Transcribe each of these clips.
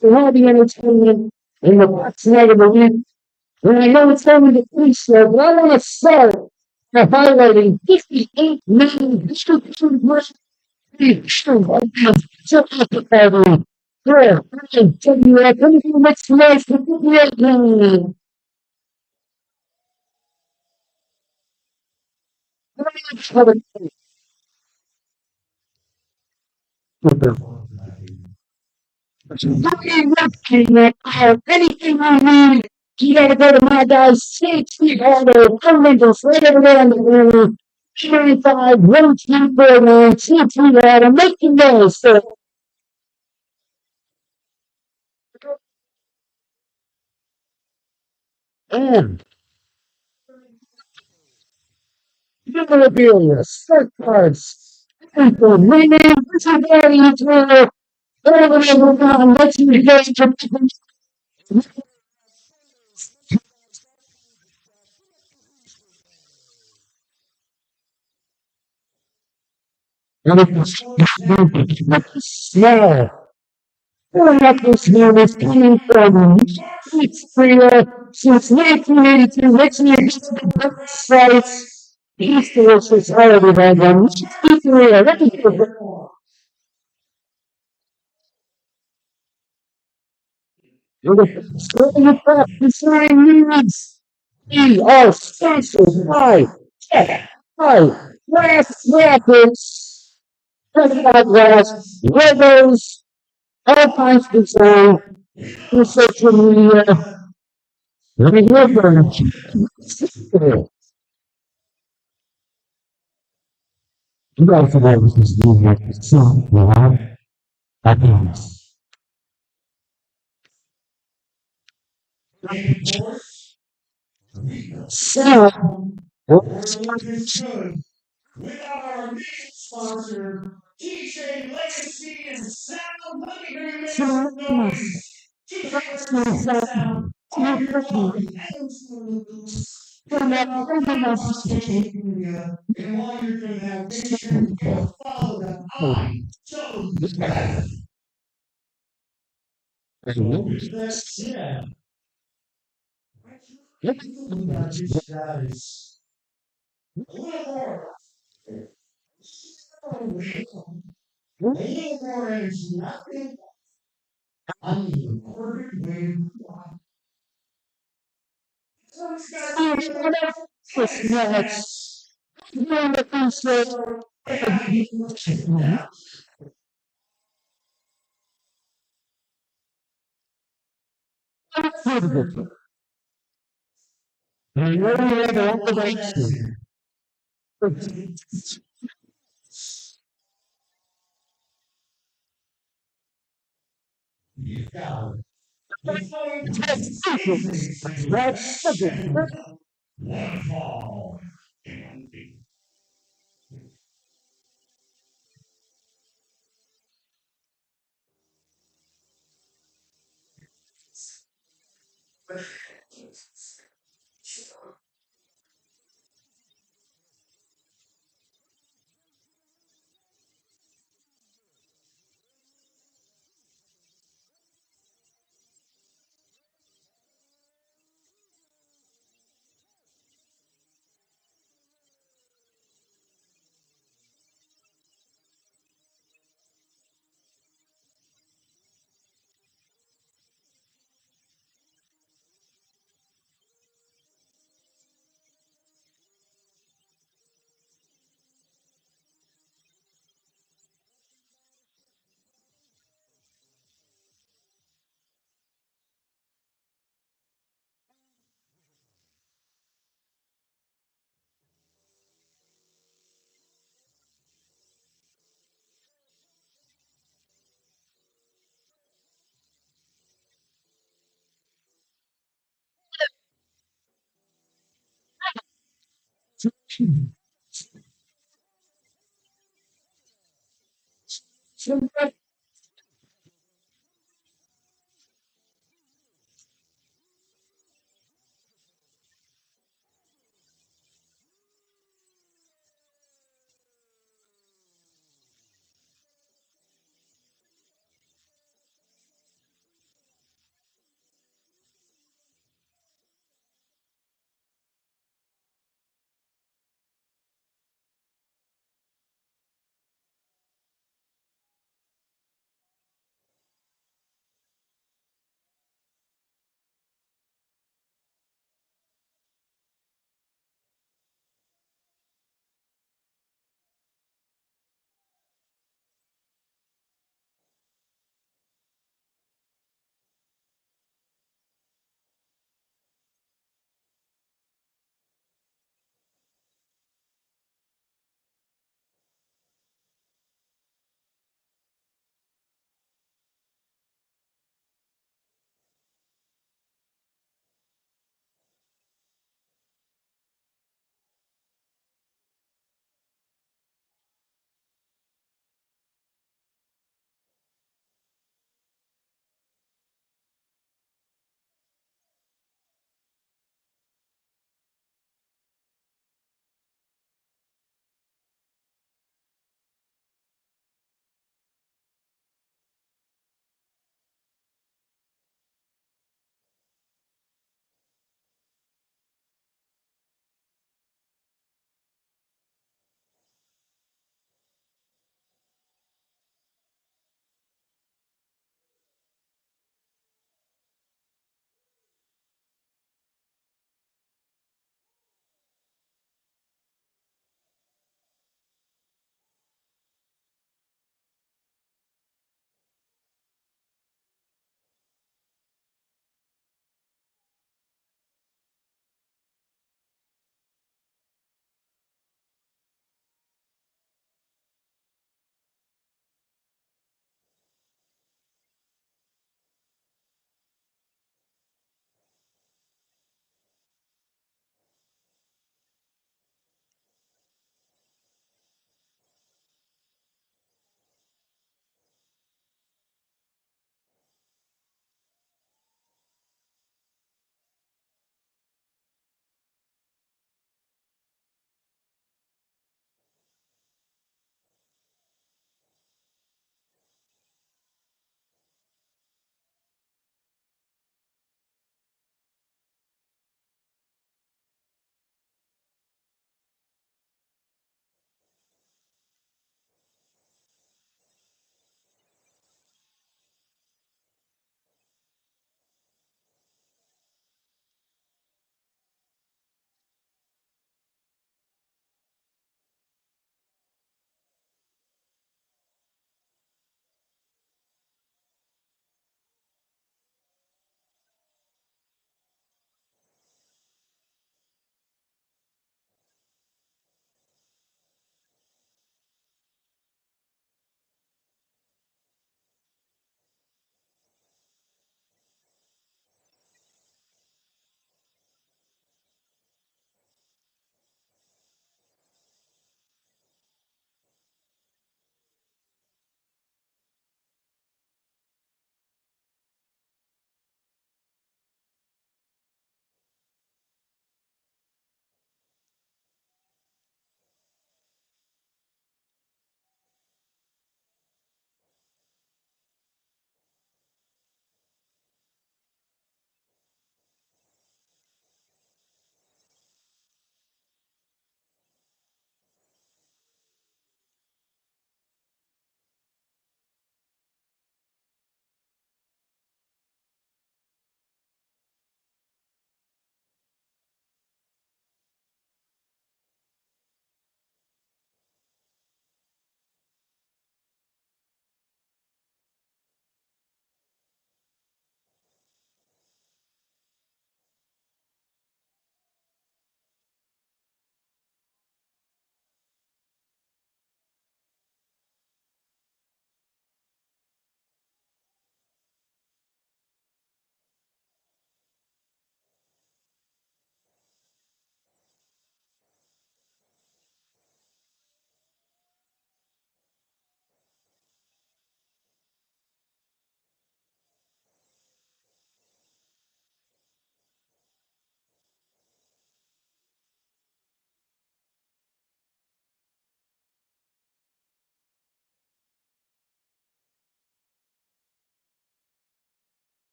to all the entertainment in the box night of the week. And I know it's only the pre-show, but I want to start by highlighting 58 million distribution versus Chicago. Yeah, WF, anything makes noise for 58 million. Anything you need, you gotta go to my guys, Steve Harder, phone numbers right over there on the room. 25 1249 Steve Harder, make the noise, sir. And memorabilia, start cards, people, my name, somebody is there. Let's engage. Small. What this man is coming from. It's since 1982, let's make the sites. East Society had them. It's real. Let me get it. Starting up the sign needs. We are sponsored by Tech, by Graphics, Glass, Legos, all kinds of design for social media. Let me remember. You guys have always been doing that. So, well, I promise. So, what's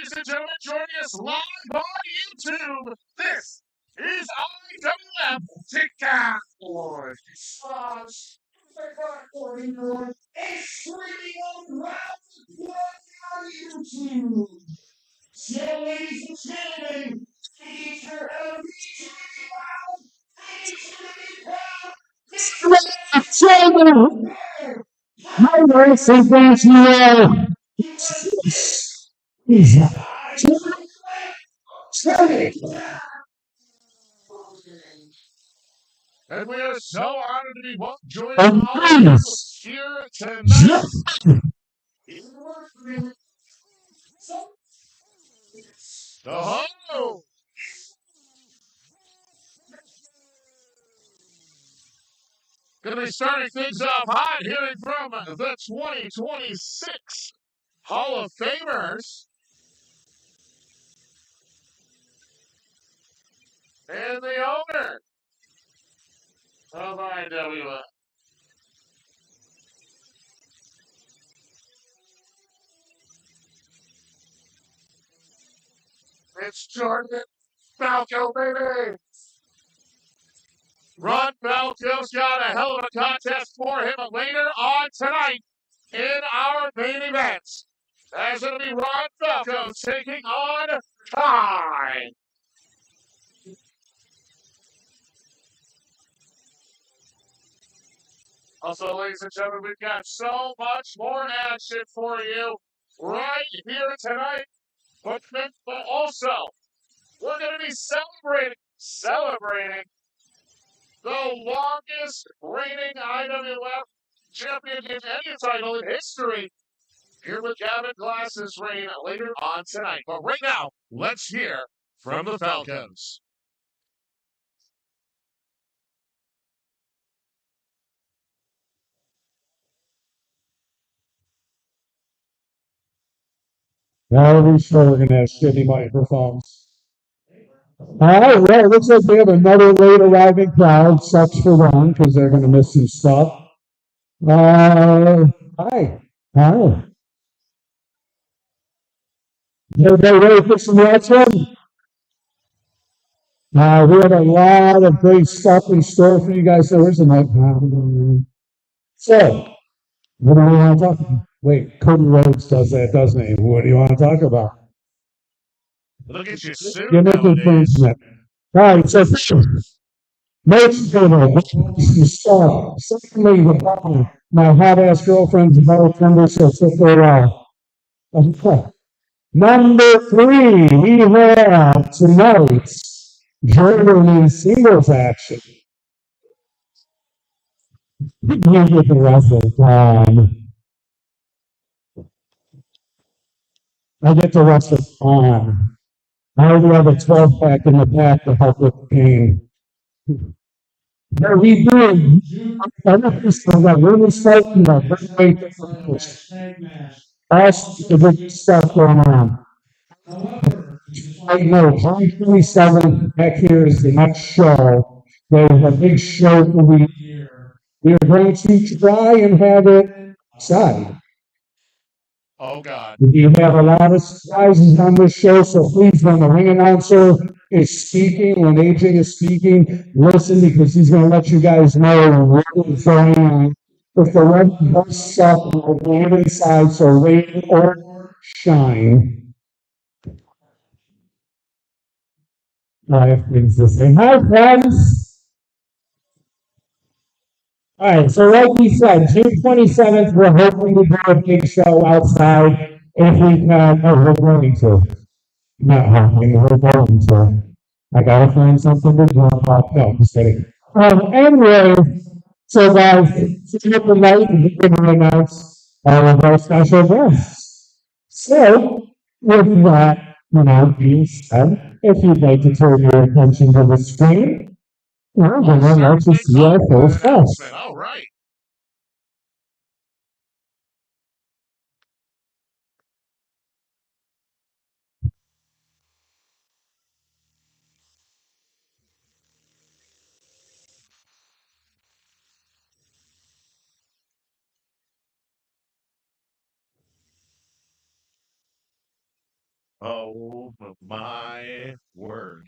ladies and gentlemen, joining us live on YouTube. This is IWF Takedown. It's streaming around the globe on YouTube. So, ladies and gentlemen, feature every My voice is going to and we are so honored to be joining all of you here tonight. Oh! Going to be starting things off hot, hearing from the 2026 Hall of Famers. And the owner of IWF. It's Jordan Falco, baby. Ron Falco's got a hell of a contest for him later on tonight in our main event. That's going to be Ron Falco taking on Ty. Also, ladies and gentlemen, we've got so much more action for you right here tonight. But also, we're going to be celebrating the longest reigning IWF champion in any title in history. Here with Gavin Glass's reign later on tonight. But right now, let's hear from the Falcons. Now we're sure we're going to have shitty microphones. All right, well, it looks like we have another late arriving crowd. Sucks for them because they're going to miss some stuff. Hi. Hi. Everybody ready for some wrestling? We have a lot of great stuff in store for you guys. So where's the mic? So, what do we want to talk about? Wait, Cody Rhodes does that, doesn't he? What do you want to talk about? Look at you soon Give me nowadays. All right, so most people, secondly, my hot-ass girlfriend's bartender, so check her out. Okay. Number 3, we have tonight German singles action. You get the wrestle on. I get to wrestle on. I already have a 12-pack in the back to help with the pain. Are we doing? So that really starting a very the big stuff going on. I know 2027 back here is the next show. There's a big show for the year. We are going to try and have it outside. Oh, God. We have a lot of surprises on this show, so please, when the ring announcer is speaking, when AJ is speaking, listen because he's going to let you guys know what is going on. If the ring busts up, we'll get inside, so rain or shine. I have things to say. Hi, friends. All right, so like we said, June 27th, we're hoping to do a big show outside if we can. Oh, we're going to. Not hoping, we're going to. I gotta find something to do about. No, I'm just kidding. Anyway, so guys, tonight we're going to announce all of our special guests. So, with that, being said, if you'd like to turn your attention to the screen, we're going to let you see our first guest. All right. Oh my word.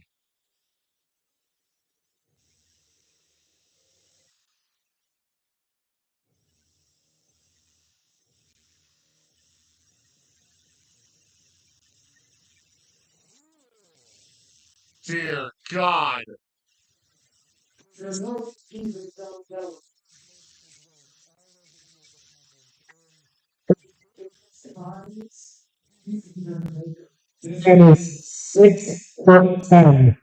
Dear God. There's no Jesus don't know. And is 6'10",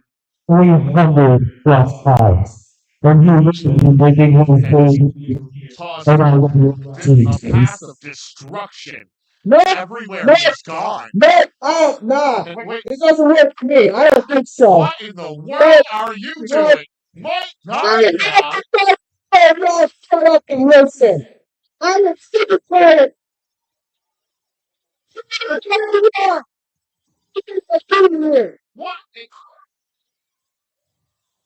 300 plus pounds. And he was making his way Tossed through around a path the of destruction. No, Everywhere no, he has gone. no, oh, no. Wait, It doesn't work for me. I don't think so. what in the No, world are you no, doing? My God, I John. don't know. Shut up and listen. I'm a secretary. What?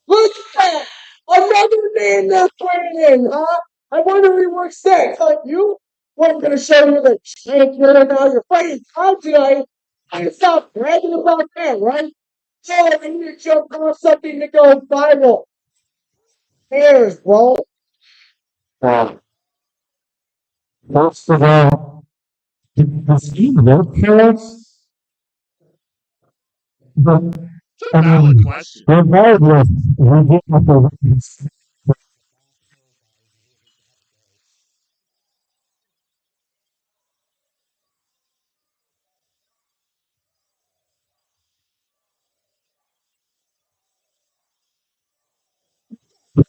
Look at that! Another name that's winning, huh? I wonder who he works next. Like you? What, I'm gonna show you the champion and now you're fighting Tom tonight. And stop bragging about that, right? So I need to jump on something to go viral. Here's, bro. First of all, does he work for us? But, It's a I valid mean, question. regardless, we get the wins.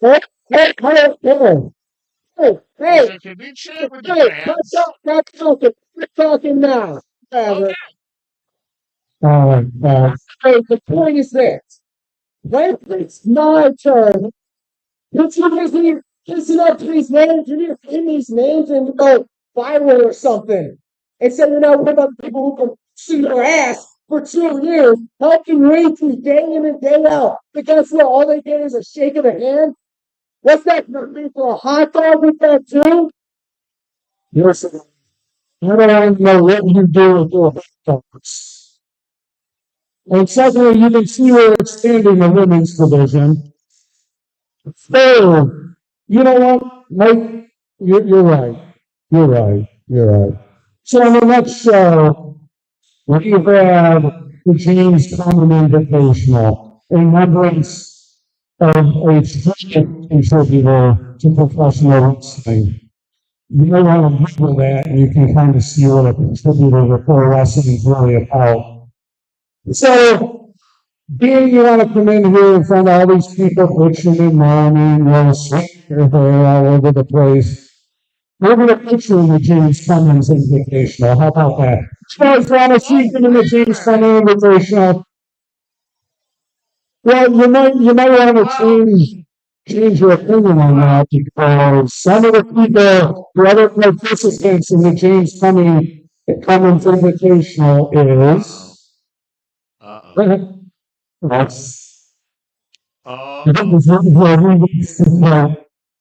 Hey, hey, hey, hey. Hey, He's hey, a can be champ with the hey, that's fans. up, that's talking. We're talking now. Okay. Hey, the point is this. When it's my turn, it's because you listen up to these names, you need to pin these names and go viral or something. And so you're not worried about the people who can see your ass for 2 years, helping raise you day in and day out. Because what, all they get is a shake of the hand? What's that for me for a hot dog with that too? Listen, I don't know what you do with your hot dogs. And secondly, you can see we're expanding the women's division. Third, you know what, Mike? You're right. You're right. You're right. So on the next show, we have the James Common Invitational in remembrance of a trusted contributor to professional wrestling. You may want to Google that and you can kind of see what a contributor to pro wrestling is really about. So, being you want to come in here in front of all these people bitching and moaning, swinging your hair all over the place, we're going to put you in the James Cummings Invitational. How about that? You guys want to see them in the James Cummings Invitational? Well, you might want to change your opinion on that because some of the people, the other participants in the James Cummings Invitational is Uh-oh. that's Uh-oh.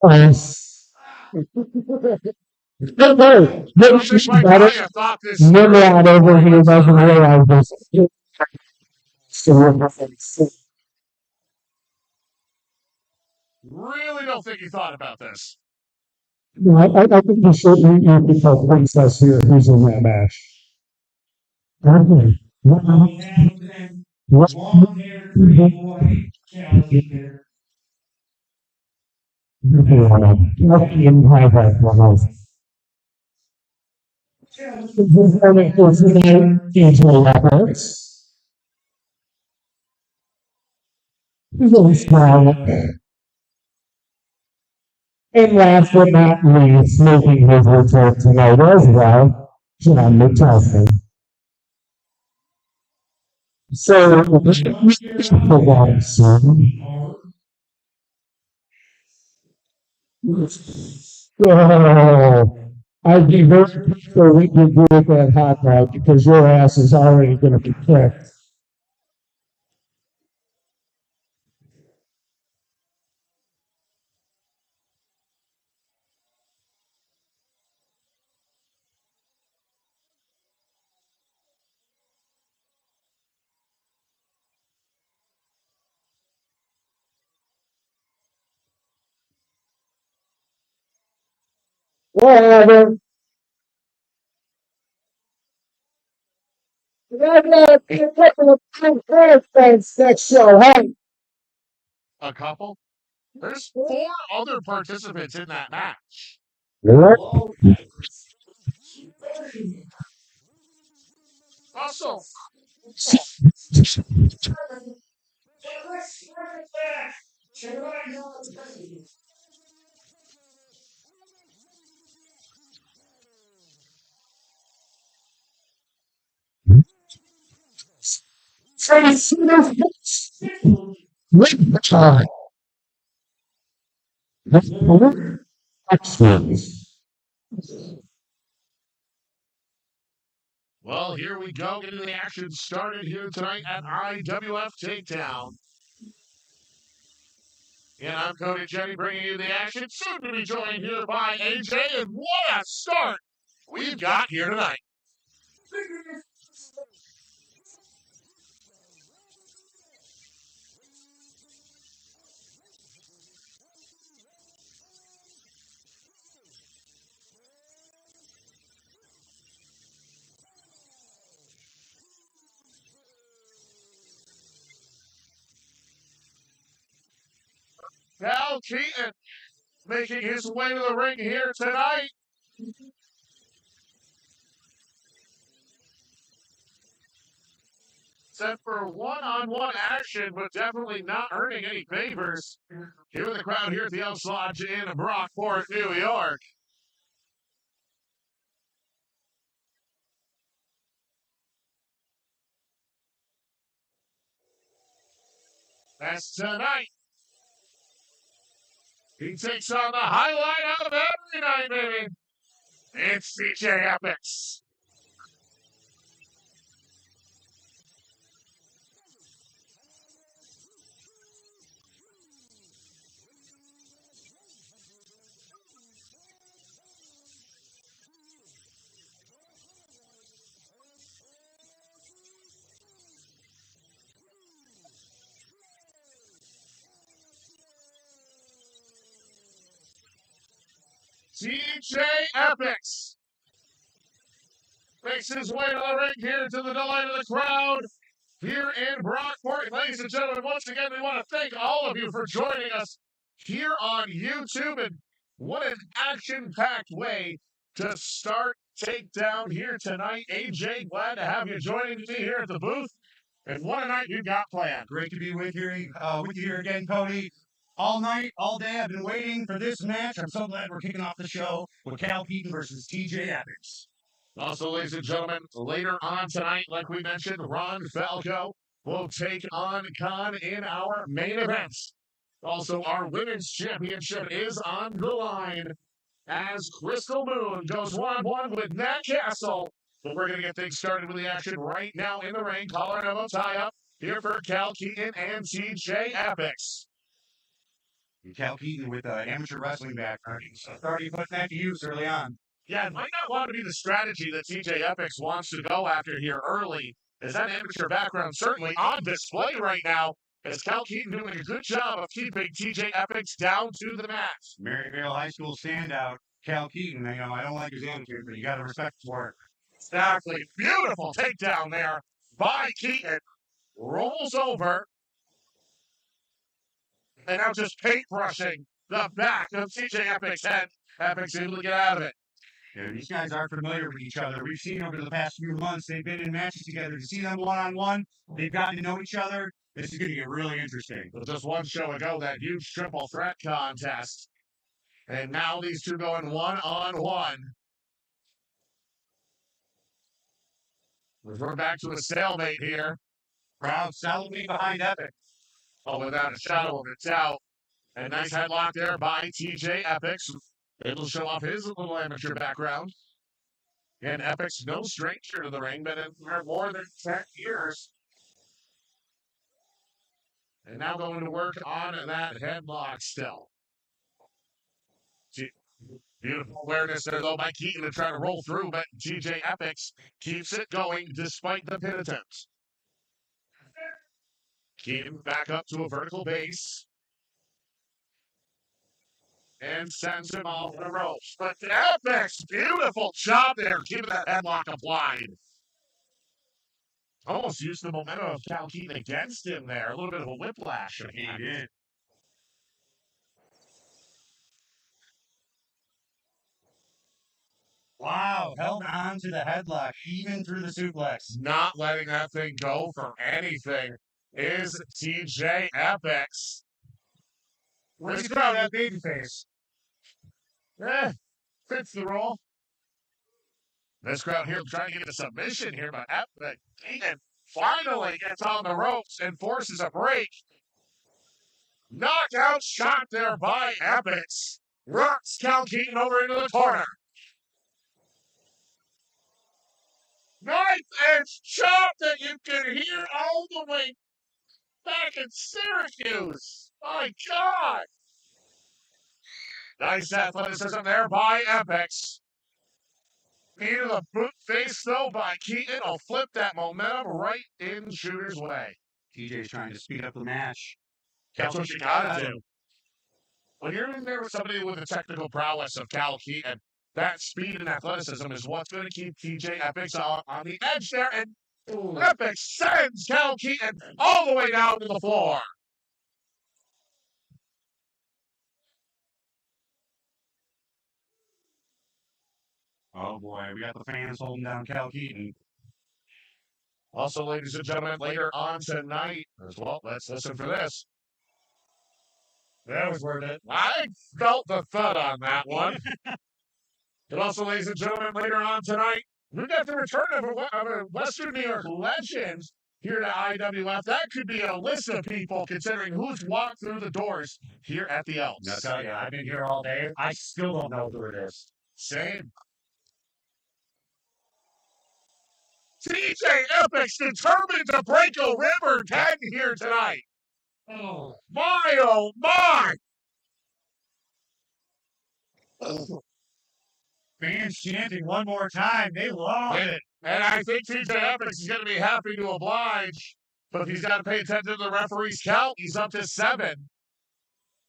us. Hey, I don't think my better. guy thought this through Nimrod before over he here went to the doesn't ring. realize this. So, Really don't think he thought about this. no, I think you should meet your people princess here who's in that match. Okay. What? In high heart levels. This is only for tonight, DJ Records. Really small. And last but not least, making his return tonight as well, John McCaffrey. So, for one soon. Oh, I'd be very sure we could do with that hot dog because your ass is already going to be kicked. Whatever. Whatever. That show, hey. A couple? There's four other participants in that match. Also, well, here we go. Getting the action started here tonight at IWF Takedown. And I'm Cody Jenny bringing you the action. Soon to be joined here by AJ. And what a start we've got here tonight. Cal Keaton making his way to the ring here tonight. Set for one-on-one action, but definitely not earning any favors. Here in the crowd here at the Elks Lodge in Brockport, New York. As tonight, he takes on the highlight of every night, baby. It's DJ Epics. DJ Epics makes his way to the ring here to the delight of the crowd here in Brockport. Ladies and gentlemen, once again, we want to thank all of you for joining us here on YouTube. And what an action-packed way to start Takedown here tonight. AJ, glad to have you joining me here at the booth. And what a night you got planned. Great to be with you here again, Cody. All night, all day, I've been waiting for this match. I'm so glad we're kicking off the show with Cal Keaton versus TJ Epics. Also, ladies and gentlemen, later on tonight, like we mentioned, Ron Falco will take on Khan in our main events. Also, our women's championship is on the line as Crystal Moon goes one-on-one with Nat Castle. But we're going to get things started with the action right now in the ring. Collar and elbow tie-up here for Cal Keaton and TJ Epics. Cal Keaton with amateur wrestling background. So 30-foot back to use early on. Yeah, it might not want to be the strategy that TJ Epics wants to go after here early, as that amateur background certainly on display right now, as Cal Keaton doing a good job of keeping TJ Epics down to the mat. Maryvale High School standout, Cal Keaton. I don't like his attitude, but you got to respect his work. Exactly. Beautiful takedown there by Keaton. Rolls over. And now just paintbrushing the back of TJ Epics' head. Epics able to get out of it. Yeah, these guys are familiar with each other. We've seen over the past few months, they've been in matches together. To see them one-on-one, they've gotten to know each other. This is going to get really interesting. But just one show ago, that huge triple threat contest. And now these two going one-on-one. We're back to a stalemate here. Crowd solidly behind Epic. Oh, without a shadow of a doubt. A nice headlock there by TJ Epics. It'll show off his little amateur background. And Epics, no stranger to the ring, but for more than 10 years. And now going to work on that headlock still. Beautiful awareness there, though, by Keaton to try to roll through, but TJ Epics keeps it going despite the pin attempts. Keaton back up to a vertical base. and sends him off the ropes. But Epic's beautiful job there, keeping that headlock applied. Almost used the momentum of Cal Keaton against him there. A little bit of a whiplash. He did. Wow, held on to the headlock even through the suplex. Not letting that thing go for anything is TJ Epix. Where's he from, that babyface? Fits the role. This crowd here trying to get a submission here, but Epic finally gets on the ropes and forces a break. Knockout shot there by Epix. Rocks Cal Keaton over into the corner. Knife edge chop that you can hear all the way back in Syracuse. My God. Nice athleticism there by Epix. Into the boot face, though, by Keaton. Will flip that momentum right in Shooter's way. TJ's trying to speed up the match. That's what you gotta do. When you're in there with somebody with the technical prowess of Cal Keaton, that speed and athleticism is what's going to keep TJ Epix on the edge there. And Epix sends Cal Keaton all the way down to the floor. Oh boy, we got the fans holding down Cal Keaton. Also, ladies and gentlemen, later on tonight as well, let's listen for this. That was worth it. I felt the thud on that one. And also, ladies and gentlemen, later on tonight, we've got the return of a Western New York legend here to IWF. That could be a list of people considering who's walked through the doors here at the Elks. I'll tell you, I've been here all day. I still don't know who it is. Same. TJ Epix determined to break a river 10 here tonight. Oh my! Fans chanting one more time. They love it. And I think TJ Epix is going to be happy to oblige. But he's got to pay attention to the referee's count. He's up to 7.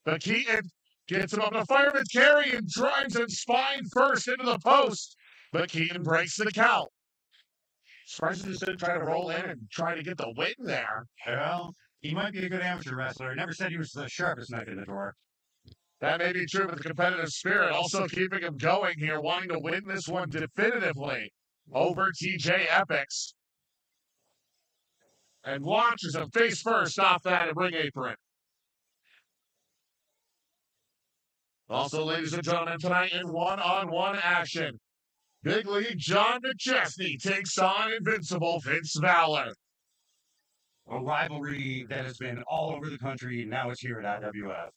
But Keaton gets him up to fireman's carry and drives him spine first into the post. But Keaton breaks the count. Surprised he just didn't try to roll in and try to get the win there. Well, he might be a good amateur wrestler. Never said he was the sharpest knife in the drawer. That may be true with the competitive spirit, also keeping him going here, wanting to win this one definitively over TJ Epix. And launches him face first off that ring apron. Also, ladies and gentlemen, tonight in one-on-one action, Big League John McChesney takes on Invincible Vince Valor. A rivalry that has been all over the country. Now it's here at IWF.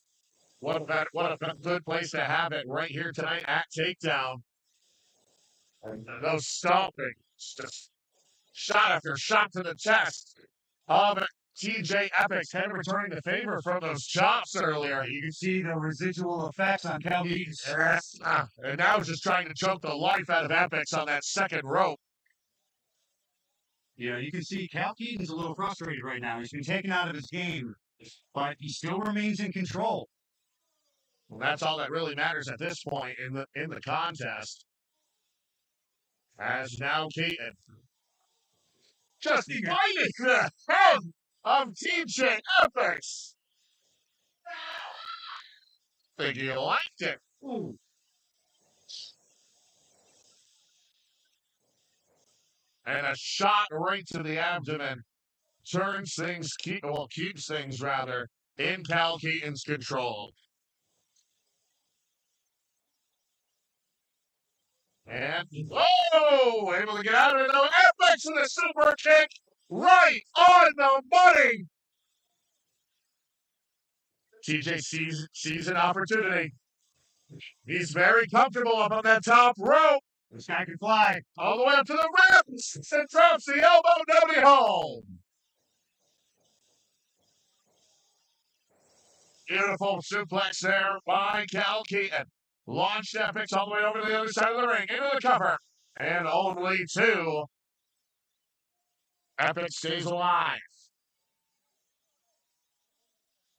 What a good place to have it right here tonight at Takedown. And those stomping, just shot after shot to the chest of TJ Epix, head returning the favor from those chops earlier. You can see the residual effects on Cal Keaton's. And now he's just trying to choke the life out of Epix on that second rope. You know, you can see Cal Keaton's a little frustrated right now. He's been taken out of his game, but he still remains in control. Well, that's all that really matters at this point in the contest. As now Keaton just biting the head of TJ Epix. Think you liked it. Ooh. And a shot right to the abdomen turns things, keeps things rather in Cal Keaton's control. And, oh, able to get out of it, though. Epix with a super kick right on the money. TJ sees an opportunity. He's very comfortable up on that top rope. This guy can fly. All the way up to the ribs and drops the elbow, nobody home. Beautiful suplex there by Cal Keaton. Launched Epix all the way over to the other side of the ring, into the cover. And only 2. Epix stays alive.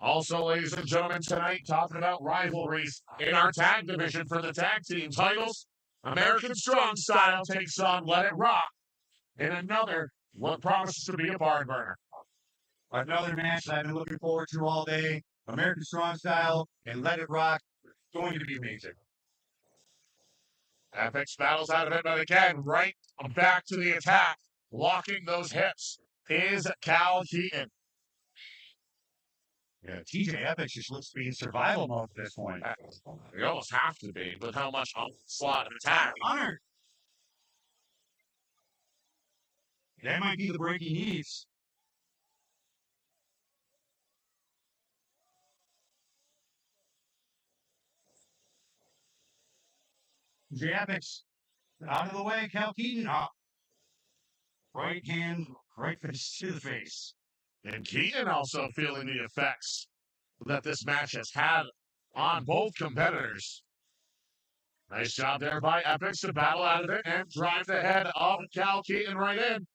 Also, ladies and gentlemen, tonight talking about rivalries in our tag division for the tag team titles. American Strong Style takes on Let It Rock in another what promises to be a barn burner. Another match that I've been looking forward to all day. American Strong Style and Let It Rock. Going to be amazing. Apex battles out of it, but again, right back to the attack. Locking those hips is Cal Keaton. Yeah, TJ Epic just looks to be in survival mode at this point. They almost have to be with how much onslaught and attack. Hunter. That might be the break he needs. TJ Epic's out of the way. Cal Keaton up. Right hand, right fist to the face. And Keaton also feeling the effects that this match has had on both competitors. Nice job there by Epics to battle out of it and drive the head of Cal Keaton right in.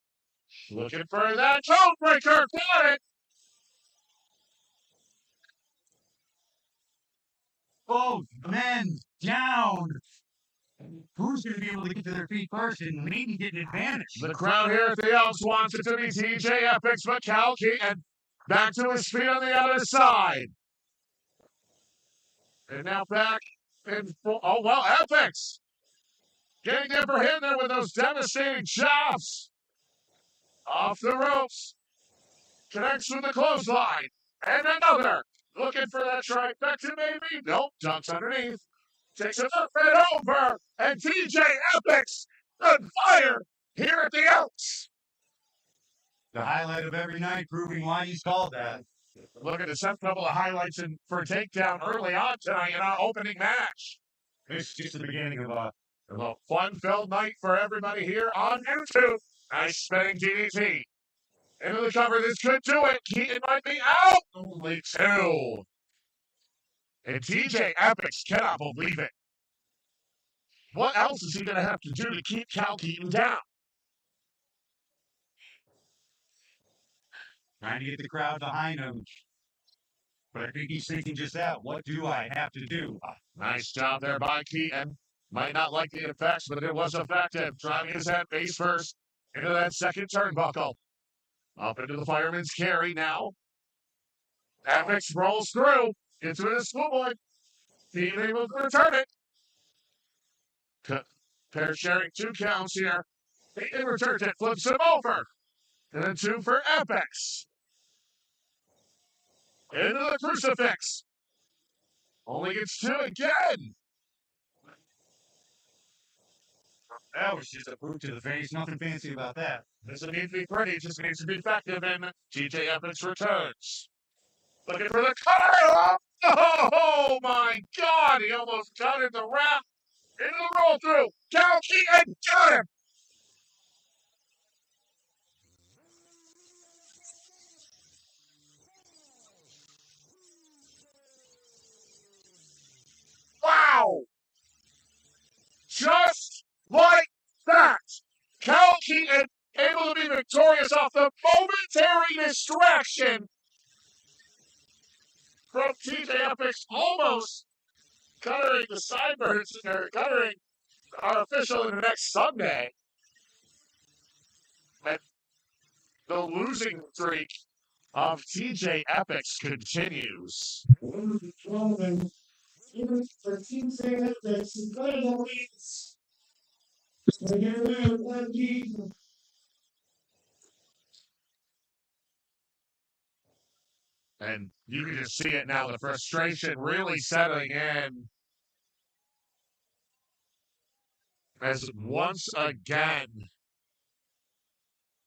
Looking for that code breaker. Got it. Both men down. Who's going to be able to get to their feet first and maybe get an advantage? The crowd here at the Elks wants it to be TJ Epics, but Cal Keaton back to his feet on the other side. And now back in full. Oh, well, Epics getting the upper hand there with those devastating chops. Off the ropes. Connects with the clothesline. And another. Looking for that trifecta, maybe? Nope. Dunks underneath. Takes another bit over. And TJ Epics on fire here at the Elks. The highlight of every night, proving why he's called that. Look at the set couple of highlights for Takedown early on tonight in our opening match. This is just the beginning of a fun-filled night for everybody here on YouTube. Nice spinning DDT. Into the cover, this could do it. Keaton might be out. Only two. And TJ Epics cannot believe it. What else is he going to have to do to keep Cal Keaton down? Trying to get the crowd behind him. But I think he's thinking just that. What do I have to do? Nice job there by Keaton. Might not like the effects, but it was effective. Driving his head face first into that second turnbuckle. Up into the fireman's carry now. Epics rolls through into his schoolboy. Keaton able to return it. Pair sharing 2 counts here. Keaton returns it, flips him over. And then 2 for Epics. Into the crucifix. Only gets 2 again. That was just a boot to the face. Nothing fancy about that. Doesn't need to be pretty, it just needs to be effective, and TJ Epics returns. Looking for the cutter! Oh my God! He almost got in the wrap. Into the roll through. Cal Keaton got him! Wow! Just like that! Cal Keaton able to be victorious off the momentary distraction from TJ Epics, almost cuttering the sideburns, or cuttering our official in the next Sunday. And the losing streak of TJ Epics continues. For TJ Epics, and you can just see it now, the frustration really settling in. As once again,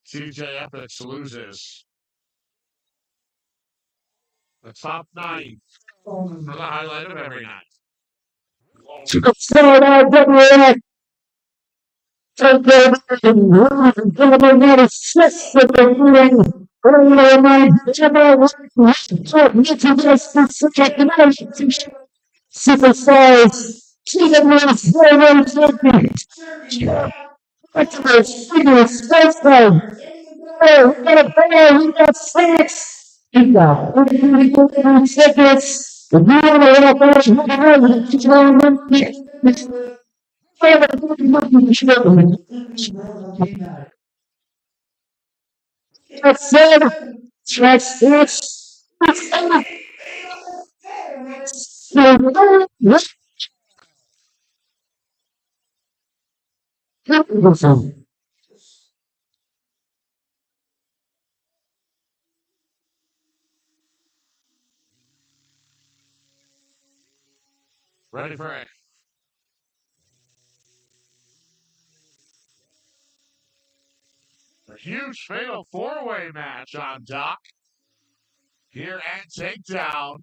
TJ Epics loses. The top 9 for the highlight of every night. IWF. Takedown. Not a shift for the ring. Earlier night, superstars. TWF World Champion. Experts, figures, space time. Oh, we got a player, we got 6. Então, 30 seconds. The real person that's Ready for a huge fatal four-way match on Doc here at Takedown.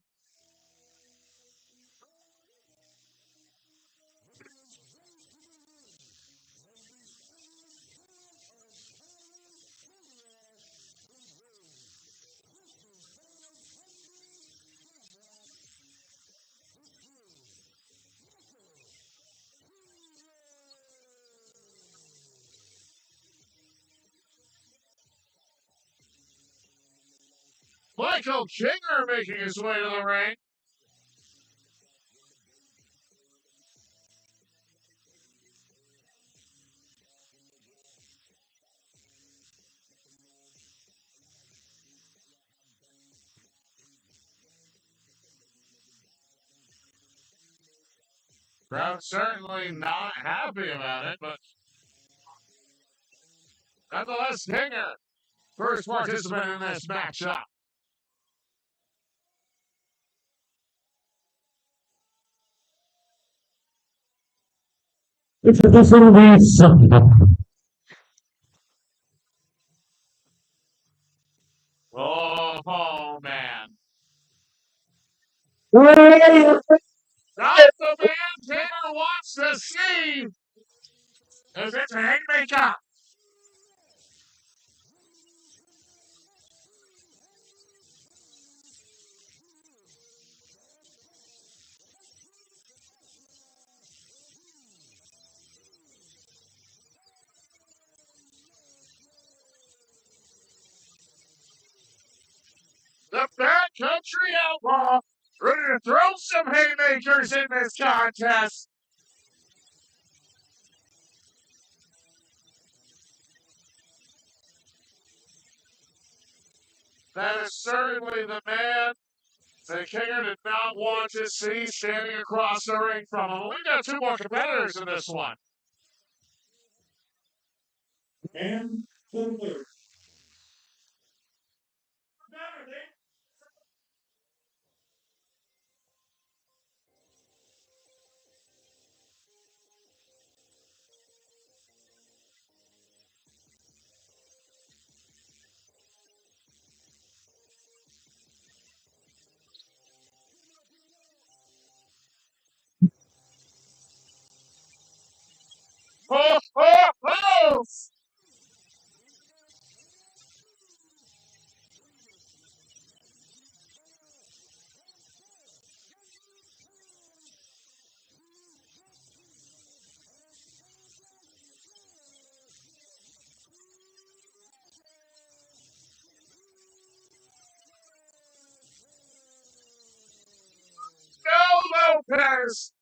Michael Kinger making his way to the ring. Crowd certainly not happy about it, but nonetheless, Kinger, first participant in this matchup. It's a different something. Oh man. Well, Not the man Kinger wants to see. Is it a haymaker? The backcountry outlaw ready to throw some haymakers in this contest. That is certainly the man that Kinger did not want to see standing across the ring from him. We've got two more competitors in this one. and Ho, ho, ho! No, Lopez!